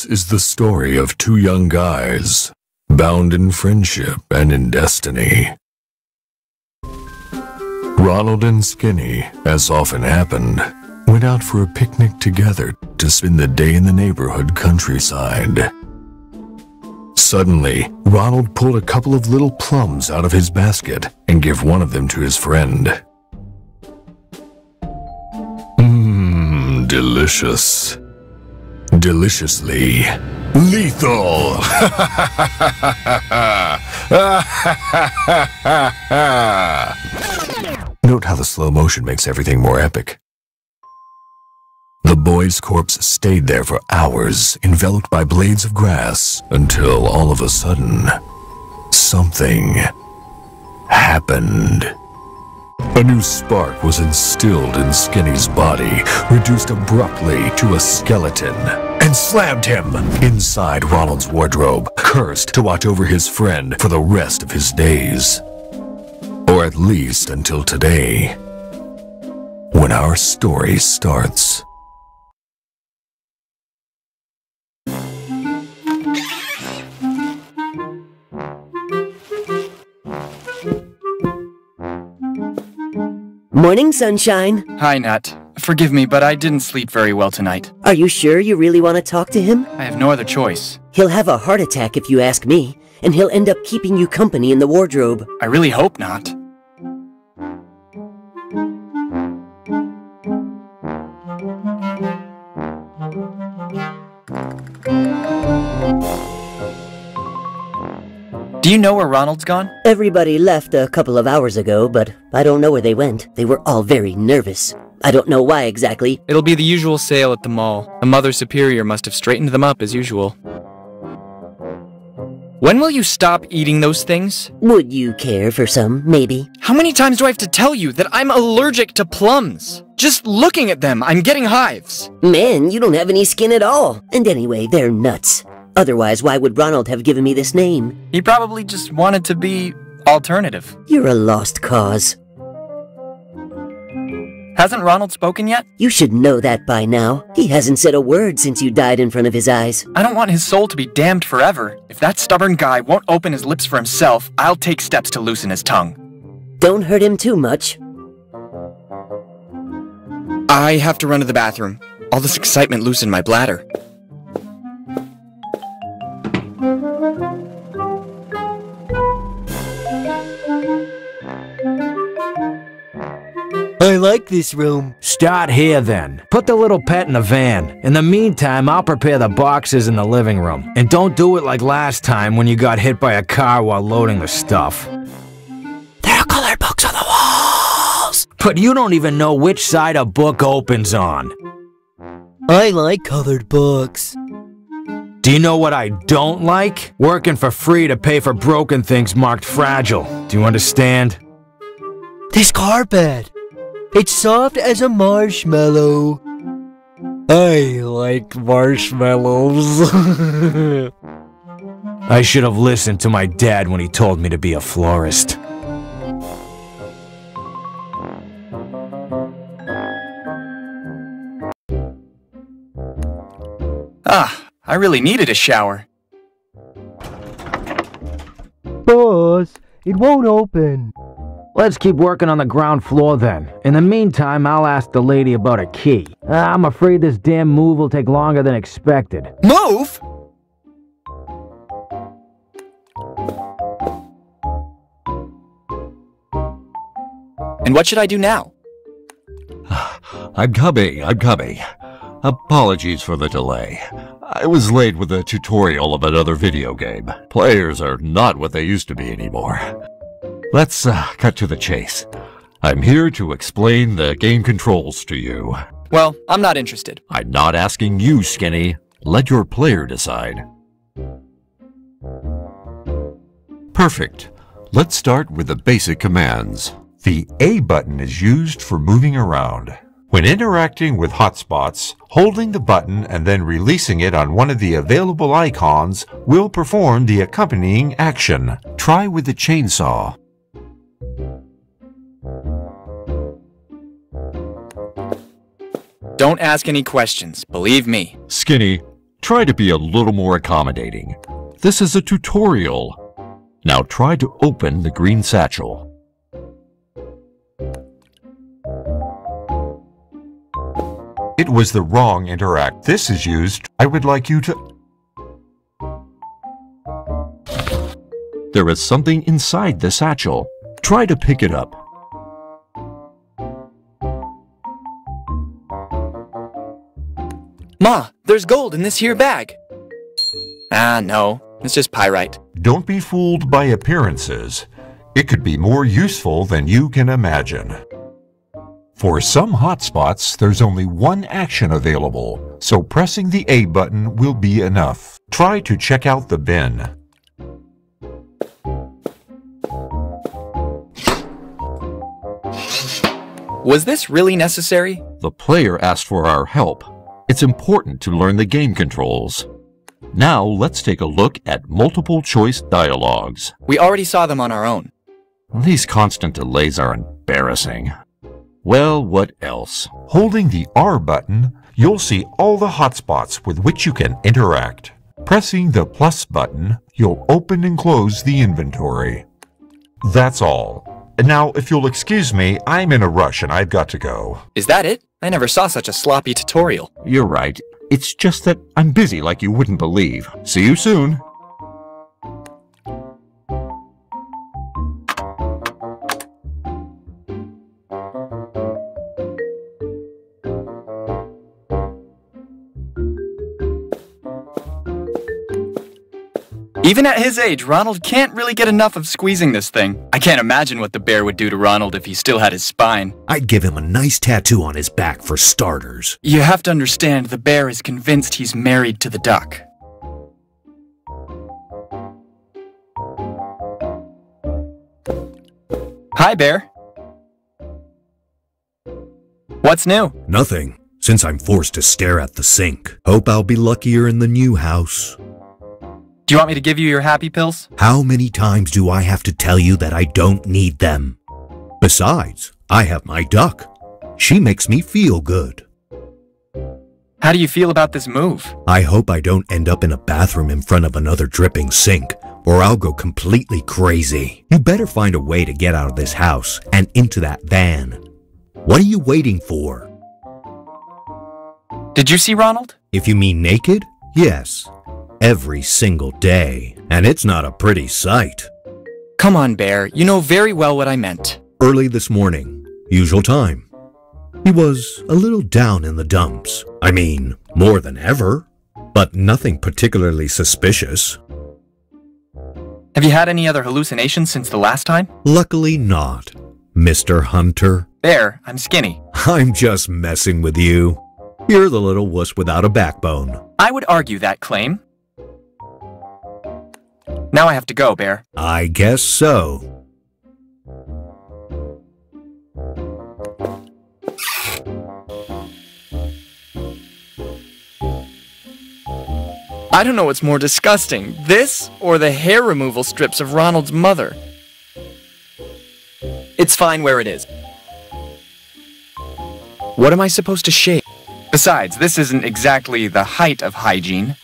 This is the story of two young guys, bound in friendship and in destiny. Ronald and Skinny, as often happened, went out for a picnic together to spend the day in the neighborhood countryside. Suddenly, Ronald pulled a couple of little plums out of his basket and gave one of them to his friend. Delicious. Deliciously lethal. Note how the slow motion makes everything more epic. The boy's corpse stayed there for hours, enveloped by blades of grass, until all of a sudden, something happened. A new spark was instilled in Skinny's body, reduced abruptly to a skeleton, and slammed him inside Ronald's wardrobe, cursed to watch over his friend for the rest of his days. Or at least until today, when our story starts. Morning, sunshine. Hi, Nat. Forgive me, but I didn't sleep very well tonight. Are you sure you really want to talk to him? I have no other choice. He'll have a heart attack if you ask me, and he'll end up keeping you company in the wardrobe. I really hope not. Do you know where Ronald's gone? Everybody left a couple of hours ago, but I don't know where they went. They were all very nervous. I don't know why exactly. It'll be the usual sale at the mall. The Mother Superior must have straightened them up as usual. When will you stop eating those things? Would you care for some, maybe? How many times do I have to tell you that I'm allergic to plums? Just looking at them, I'm getting hives. Man, you don't have any skin at all. And anyway, they're nuts. Otherwise, why would Ronald have given me this name? He probably just wanted to be alternative. You're a lost cause. Hasn't Ronald spoken yet? You should know that by now. He hasn't said a word since you died in front of his eyes. I don't want his soul to be damned forever. If that stubborn guy won't open his lips for himself, I'll take steps to loosen his tongue. Don't hurt him too much. I have to run to the bathroom. All this excitement loosened my bladder. I like this room. Start here then. Put the little pet in the van. In the meantime, I'll prepare the boxes in the living room. And don't do it like last time when you got hit by a car while loading the stuff. There are colored books on the walls. But you don't even know which side a book opens on. I like colored books. Do you know what I don't like? Working for free to pay for broken things marked fragile. Do you understand? This carpet. It's soft as a marshmallow. I like marshmallows. I should have listened to my dad when he told me to be a florist. I really needed a shower. Boss, it won't open. Let's keep working on the ground floor then. In the meantime, I'll ask the lady about a key. I'm afraid this damn move will take longer than expected. Move? And what should I do now? I'm coming. Apologies for the delay. I was late with a tutorial of another video game. Players are not what they used to be anymore. Let's cut to the chase. I'm here to explain the game controls to you. Well, I'm not interested. I'm not asking you, Skinny. Let your player decide. Perfect. Let's start with the basic commands. The A button is used for moving around. When interacting with hotspots, holding the button and then releasing it on one of the available icons will perform the accompanying action. Try with the chainsaw. Don't ask any questions, believe me. Skinny, Try to be a little more accommodating. This is a tutorial. Now try to open the green satchel. It was the wrong interact. This is used. I would like you to... There is something inside the satchel. Try to pick it up. Ma, there's gold in this here bag. Ah, no. It's just pyrite. Don't be fooled by appearances. It could be more useful than you can imagine. For some hotspots, there's only one action available, so pressing the A button will be enough. Try to check out the bin. Was this really necessary? The player asked for our help. It's important to learn the game controls. Now let's take a look at multiple choice dialogues. We already saw them on our own. These constant delays are embarrassing. Well, what else? Holding the R button, you'll see all the hotspots with which you can interact. Pressing the plus button, you'll open and close the inventory. That's all. Now, if you'll excuse me, I'm in a rush and I've got to go. Is that it? I never saw such a sloppy tutorial. You're right. It's just that I'm busy like you wouldn't believe. See you soon. Even at his age, Ronald can't really get enough of squeezing this thing. I can't imagine what the bear would do to Ronald if he still had his spine. I'd give him a nice tattoo on his back for starters. You have to understand, the bear is convinced he's married to the duck. Hi, bear. What's new? Nothing, since I'm forced to stare at the sink. Hope I'll be luckier in the new house. Do you want me to give you your happy pills? How many times do I have to tell you that I don't need them? Besides, I have my duck. She makes me feel good. How do you feel about this move? I hope I don't end up in a bathroom in front of another dripping sink, or I'll go completely crazy. You better find a way to get out of this house and into that van. What are you waiting for? Did you see Ronald? If you mean naked, yes. Every single day, and it's not a pretty sight. Come on, Bear. You know very well what I meant. Early this morning, usual time. He was a little down in the dumps. I mean, more than ever, but nothing particularly suspicious. Have you had any other hallucinations since the last time? Luckily not, Mr. Hunter. Bear, I'm skinny. I'm just messing with you. You're the little wuss without a backbone. I would argue that claim. Now I have to go, Bear. I guess so. I don't know what's more disgusting, this or the hair removal strips of Ronald's mother. It's fine where it is. What am I supposed to shave? Besides, this isn't exactly the height of hygiene.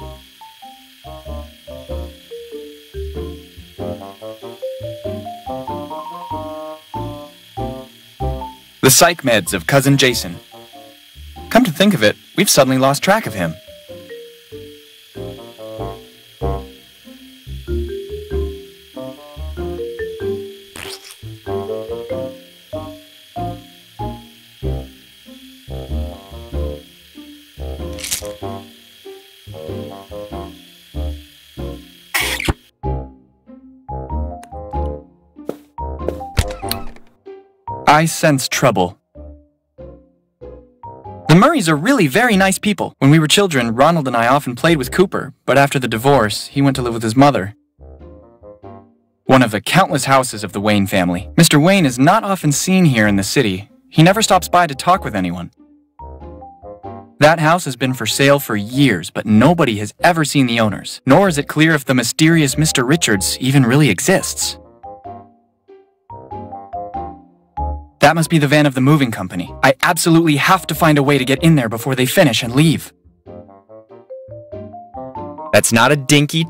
The psych meds of Cousin Jason. Come to think of it, we've suddenly lost track of him. I sense trouble. The Murrays are really very nice people. When we were children, Ronald and I often played with Cooper, but after the divorce, he went to live with his mother. One of the countless houses of the Wayne family. Mr. Wayne is not often seen here in the city. He never stops by to talk with anyone. That house has been for sale for years, but nobody has ever seen the owners. Nor is it clear if the mysterious Mr. Richards even really exists. That must be the van of the moving company. I absolutely have to find a way to get in there before they finish and leave. That's not a dinky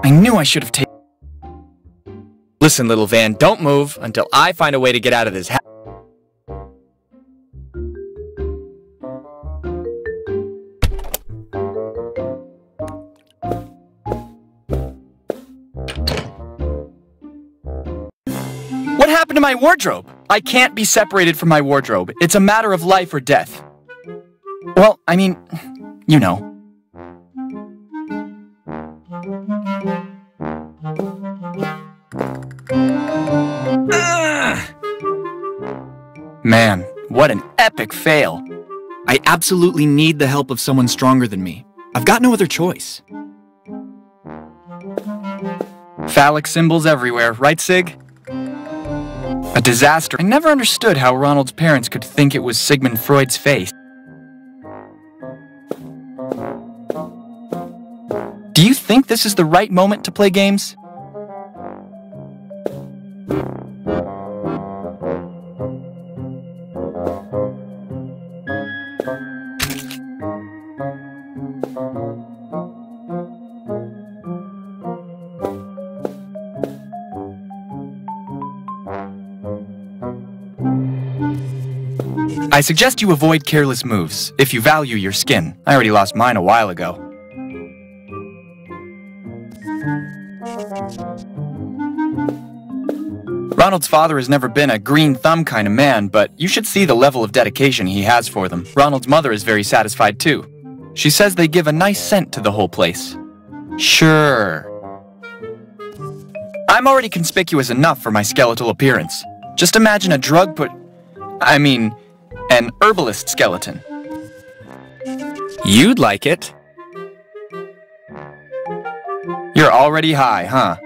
I knew I should have taken... Listen, little van, don't move until I find a way to get out of this house. What happened to my wardrobe? I can't be separated from my wardrobe. It's a matter of life or death. Well, I mean, you know. Man, what an epic fail. I absolutely need the help of someone stronger than me. I've got no other choice. Phallic symbols everywhere, right, Sig? A disaster. I never understood how Ronald's parents could think it was Sigmund Freud's face. Do you think this is the right moment to play games? I suggest you avoid careless moves, if you value your skin. I already lost mine a while ago. Ronald's father has never been a green thumb kind of man, but you should see the level of dedication he has for them. Ronald's mother is very satisfied too. She says they give a nice scent to the whole place. Sure. I'm already conspicuous enough for my skeletal appearance. Just imagine a an herbalist skeleton. You'd like it. You're already high, huh?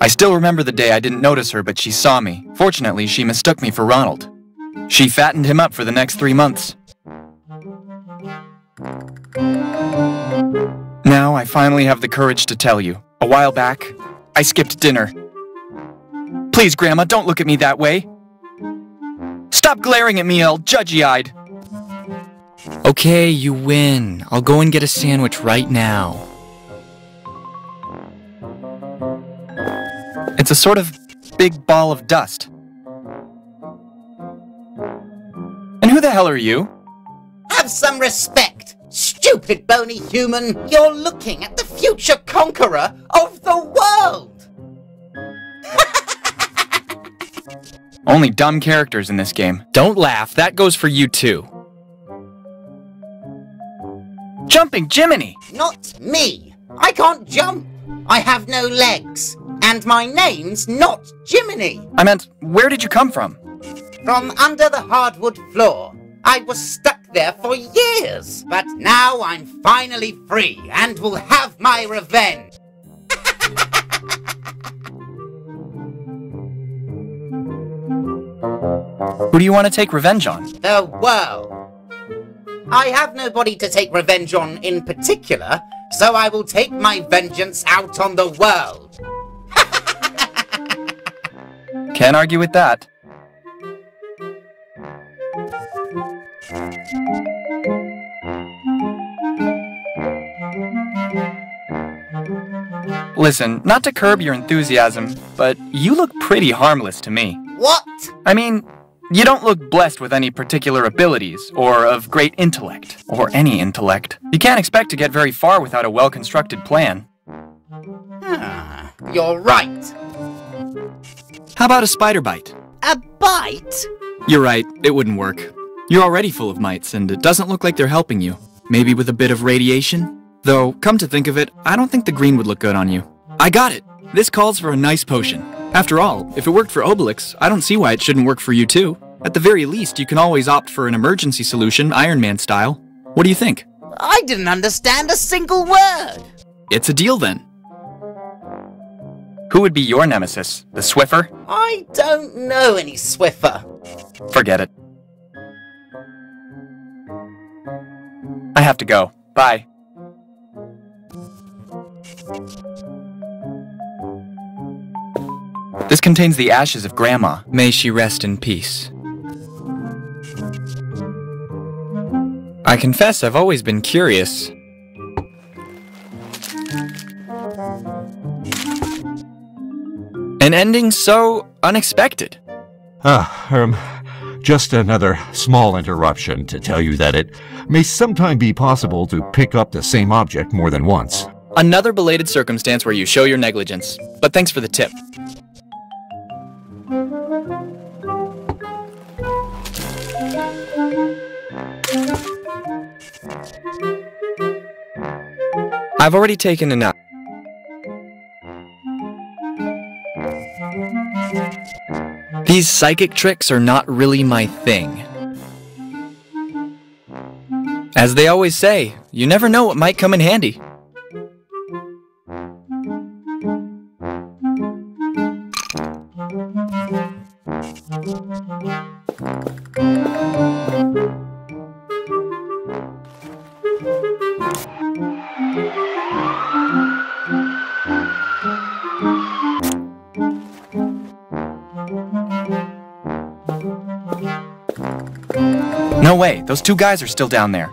I still remember the day I didn't notice her, but she saw me. Fortunately, she mistook me for Ronald. She fattened him up for the next 3 months. Now I finally have the courage to tell you. A while back, I skipped dinner. Please, Grandma, don't look at me that way. Stop glaring at me all judgy-eyed. Okay, you win. I'll go and get a sandwich right now. It's a sort of big ball of dust. And who the hell are you? Have some respect, stupid bony human. You're looking at the future conqueror of the world. Only dumb characters in this game. Don't laugh, that goes for you too. Jumping Jiminy! Not me. I can't jump. I have no legs. And my name's not Jiminy. I meant, where did you come from? From under the hardwood floor. I was stuck there for years. But now I'm finally free and will have my revenge. Who do you want to take revenge on? The world. I have nobody to take revenge on in particular, so I will take my vengeance out on the world. Can't argue with that. Listen, not to curb your enthusiasm, but you look pretty harmless to me. What? I mean, you don't look blessed with any particular abilities, or of great intellect, or any intellect. You can't expect to get very far without a well-constructed plan. You're right. How about a spider bite? A bite? You're right, it wouldn't work. You're already full of mites, and it doesn't look like they're helping you. Maybe with a bit of radiation? Though, come to think of it, I don't think the green would look good on you. I got it! This calls for a nice potion. After all, if it worked for Obelix, I don't see why it shouldn't work for you too. At the very least, you can always opt for an emergency solution, Iron Man style. What do you think? I didn't understand a single word. It's a deal then. Who would be your nemesis? The Swiffer? I don't know any Swiffer. Forget it. I have to go. Bye. This contains the ashes of Grandma. May she rest in peace. I confess I've always been curious. An ending so unexpected. Just another small interruption to tell you that it may sometime be possible to pick up the same object more than once. Another belated circumstance where you show your negligence. But thanks for the tip. I've already taken a nap. These psychic tricks are not really my thing. As they always say, you never know what might come in handy. No way, those two guys are still down there.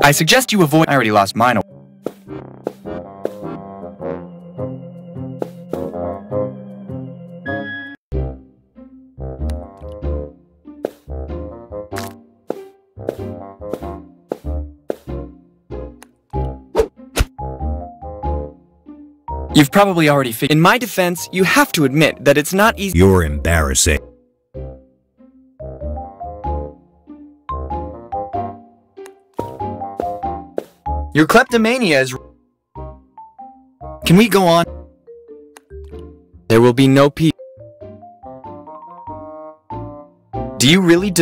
I suggest you avoid— I already lost mine. You've probably already figured— In my defense, you have to admit that it's not easy— You're embarrassing. Your kleptomania is— Can we go on? There will be no peace. Do you really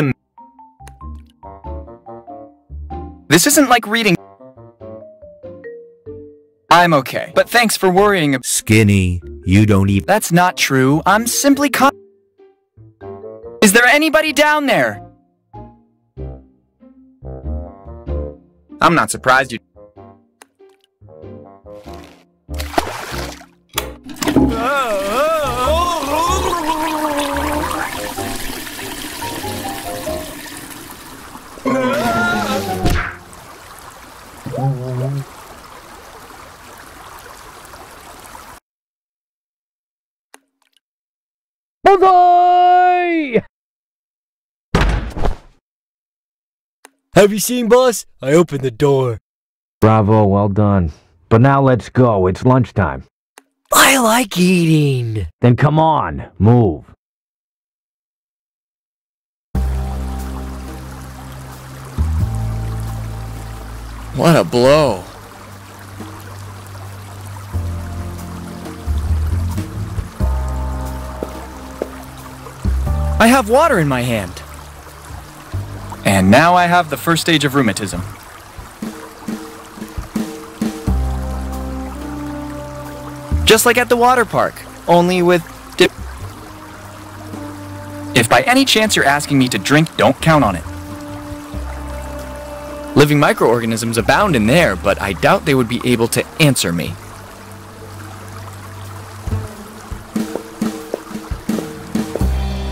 This isn't like reading— I'm okay, but thanks for worrying. Skinny, you don't even— That's not true. I'm simply Is there anybody down there? I'm not surprised you— Bullseye! Have you seen, boss? I opened the door. Bravo, well done. But now let's go, it's lunchtime. I like eating. Then come on, move. What a blow. I have water in my hand. And now I have the first stage of rheumatism. Just like at the water park, only with dip. If by any chance you're asking me to drink, don't count on it. Living microorganisms abound in there, but I doubt they would be able to answer me.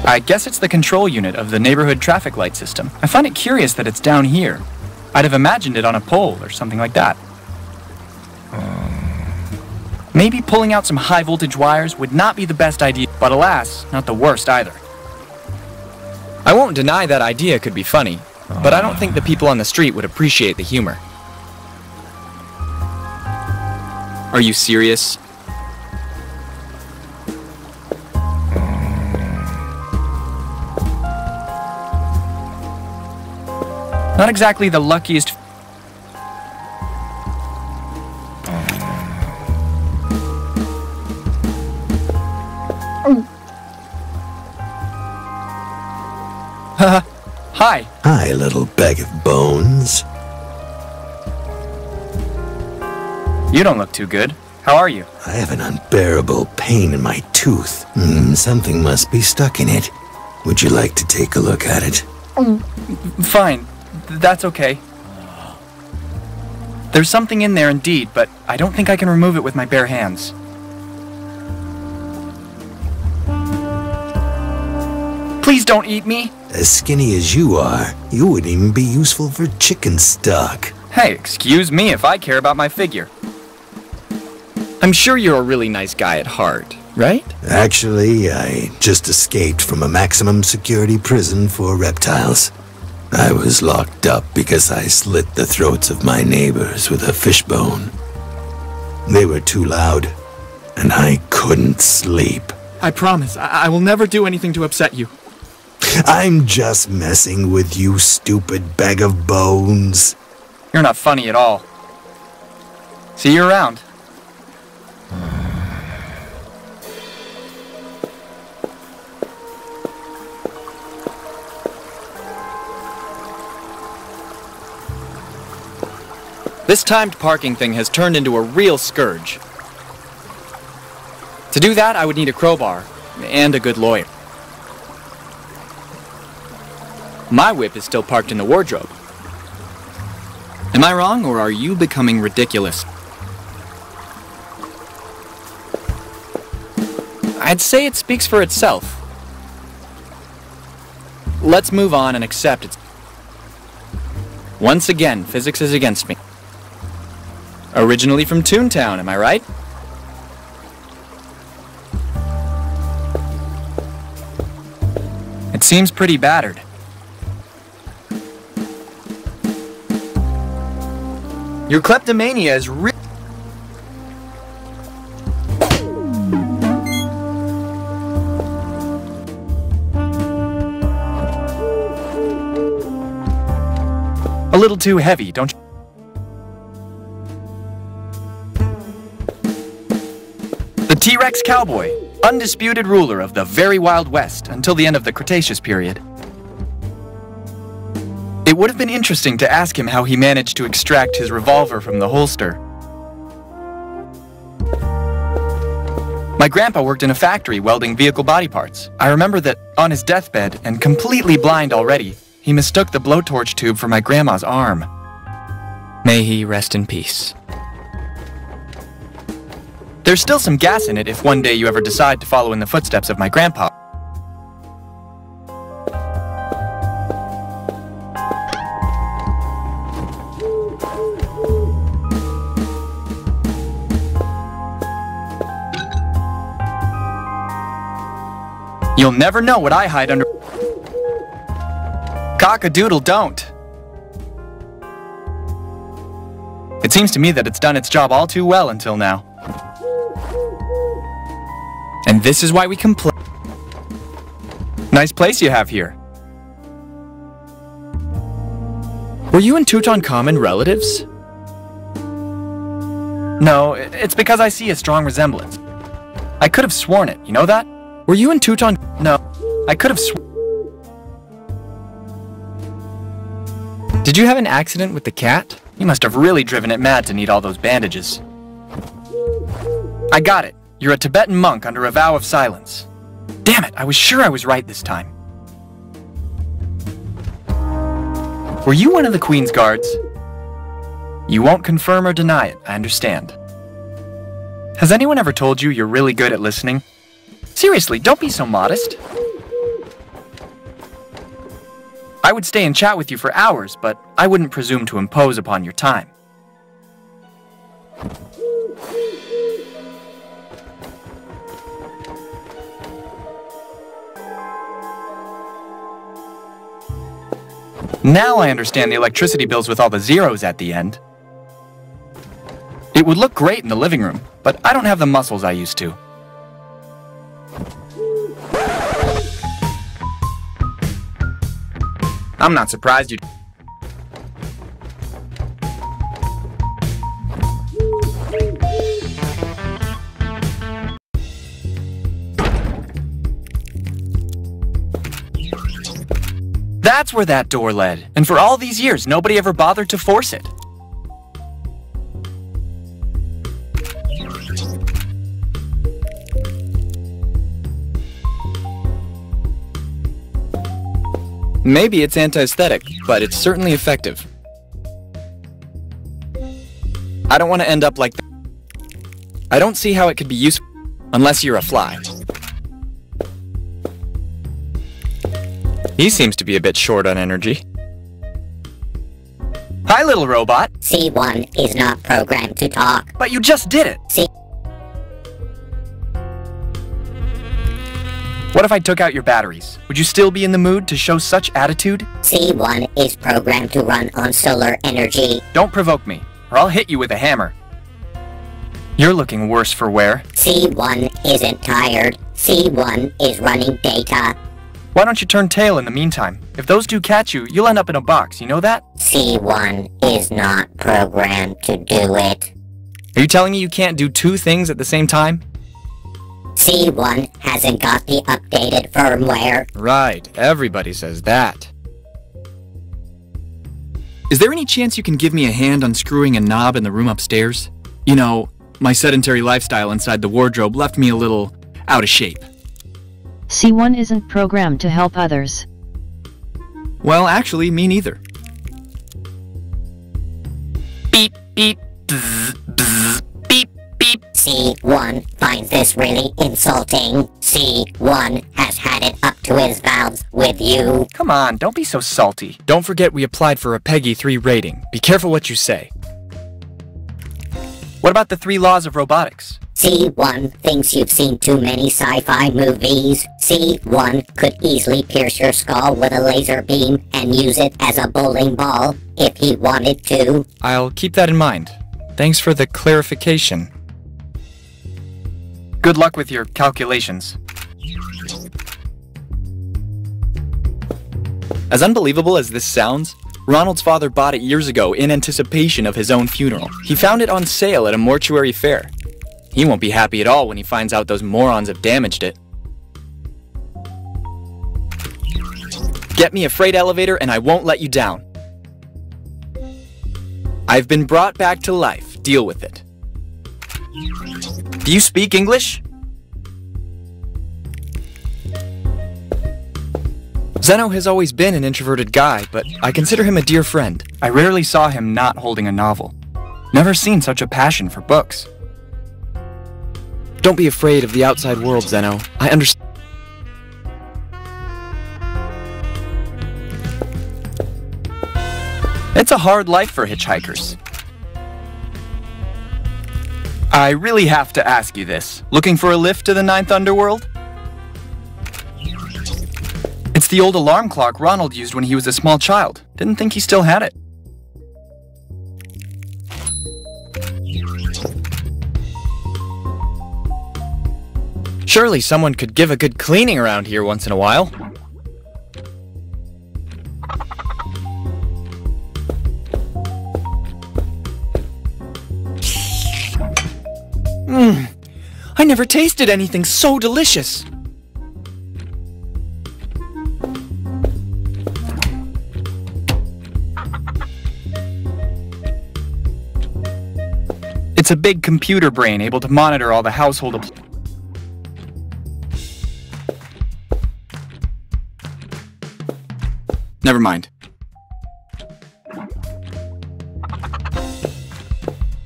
I guess it's the control unit of the neighborhood traffic light system. I find it curious that it's down here. I'd have imagined it on a pole or something like that. Maybe pulling out some high voltage wires would not be the best idea, but alas, not the worst either. I won't deny that idea could be funny, but I don't think the people on the street would appreciate the humor. Are you serious? Not exactly the luckiest. Hi. Hi, little bag of bones. You don't look too good. How are you? I have an unbearable pain in my tooth. Something must be stuck in it. Would you like to take a look at it? Fine. That's okay. There's something in there indeed, but I don't think I can remove it with my bare hands. Please don't eat me. As skinny as you are, you wouldn't even be useful for chicken stock. Hey, excuse me if I care about my figure. I'm sure you're a really nice guy at heart, right? Actually, I just escaped from a maximum security prison for reptiles. I was locked up because I slit the throats of my neighbors with a fishbone. They were too loud, and I couldn't sleep. I promise, I will never do anything to upset you. I'm just messing with you, stupid bag of bones. You're not funny at all. See you around. This timed parking thing has turned into a real scourge. To do that, I would need a crowbar and a good lawyer. My whip is still parked in the wardrobe. Am I wrong, or are you becoming ridiculous? I'd say it speaks for itself. Let's move on and accept it. Once again, physics is against me. Originally from Toontown, am I right? It seems pretty battered. Your kleptomania is real. A little too heavy, don't you? The T-Rex cowboy, undisputed ruler of the very Wild West until the end of the Cretaceous period. It would have been interesting to ask him how he managed to extract his revolver from the holster. My grandpa worked in a factory welding vehicle body parts. I remember that on his deathbed, and completely blind already, he mistook the blowtorch tube for my grandma's arm. May he rest in peace. There's still some gas in it if one day you ever decide to follow in the footsteps of my grandpa. You'll never know what I hide under. Cock-a-doodle don't. It seems to me that it's done its job all too well until now. And this is why we complain. Nice place you have here. Were you and Tutankhamun relatives? No, it's because I see a strong resemblance. I could have sworn it, you know that? Were you and No, I could have sworn. Did you have an accident with the cat? You must have really driven it mad to need all those bandages. I got it. You're a Tibetan monk under a vow of silence. Damn it, I was sure I was right this time. Were you one of the Queen's guards? You won't confirm or deny it, I understand. Has anyone ever told you you're really good at listening? Seriously, don't be so modest. I would stay and chat with you for hours, but I wouldn't presume to impose upon your time. Now I understand the electricity bills with all the zeros at the end. It would look great in the living room, but I don't have the muscles I used to. I'm not surprised you... That's where that door led, and for all these years, nobody ever bothered to force it. Maybe it's anti-aesthetic, but it's certainly effective. I don't want to end up like that. I don't see how it could be useful unless you're a fly. He seems to be a bit short on energy. Hi, little robot. C1 is not programmed to talk. But you just did it. What if I took out your batteries? Would you still be in the mood to show such attitude? C1 is programmed to run on solar energy. Don't provoke me, or I'll hit you with a hammer. You're looking worse for wear. C1 isn't tired. C1 is running data. Why don't you turn tail in the meantime? If those two catch you, you'll end up in a box, you know that? C1 is not programmed to do it. Are you telling me you can't do two things at the same time? C1 hasn't got the updated firmware. Right, everybody says that. Is there any chance you can give me a hand unscrewing a knob in the room upstairs? You know, my sedentary lifestyle inside the wardrobe left me a little out of shape. C1 isn't programmed to help others. Well, actually, me neither. Beep, beep, bzz, bzz, beep, beep. C1 finds this really insulting. C1 has had it up to his valves with you. Come on, don't be so salty. Don't forget we applied for a Peggy 3 rating. Be careful what you say. What about the 3 laws of robotics? C1 thinks you've seen too many sci-fi movies. C1 could easily pierce your skull with a laser beam and use it as a bowling ball if he wanted to. I'll keep that in mind. Thanks for the clarification. Good luck with your calculations. As unbelievable as this sounds, Ronald's father bought it years ago in anticipation of his own funeral. He found it on sale at a mortuary fair. He won't be happy at all when he finds out those morons have damaged it. Get me a freight elevator and I won't let you down. I've been brought back to life. Deal with it. Do you speak English? Zeno has always been an introverted guy, but I consider him a dear friend. I rarely saw him not holding a novel. Never seen such a passion for books. Don't be afraid of the outside world, Zeno. I understand. It's a hard life for hitchhikers. I really have to ask you this. Looking for a lift to the 9th Underworld? It's the old alarm clock Ronald used when he was a small child. Didn't think he still had it. Surely someone could give a good cleaning around here once in a while. I never tasted anything so delicious. It's a big computer brain able to monitor all the household appliances. Never mind.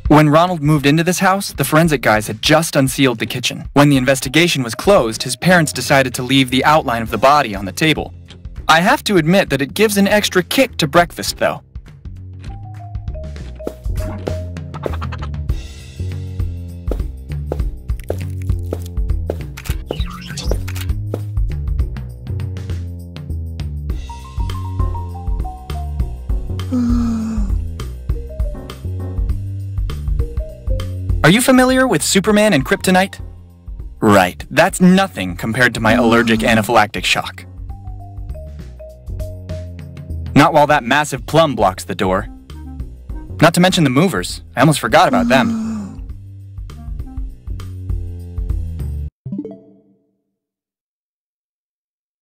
When Ronald moved into this house, the forensic guys had just unsealed the kitchen. When the investigation was closed, his parents decided to leave the outline of the body on the table. I have to admit that it gives an extra kick to breakfast, though. Are you familiar with Superman and Kryptonite? Right, that's nothing compared to my allergic anaphylactic shock. Not while that massive plum blocks the door. Not to mention the movers. I almost forgot about them.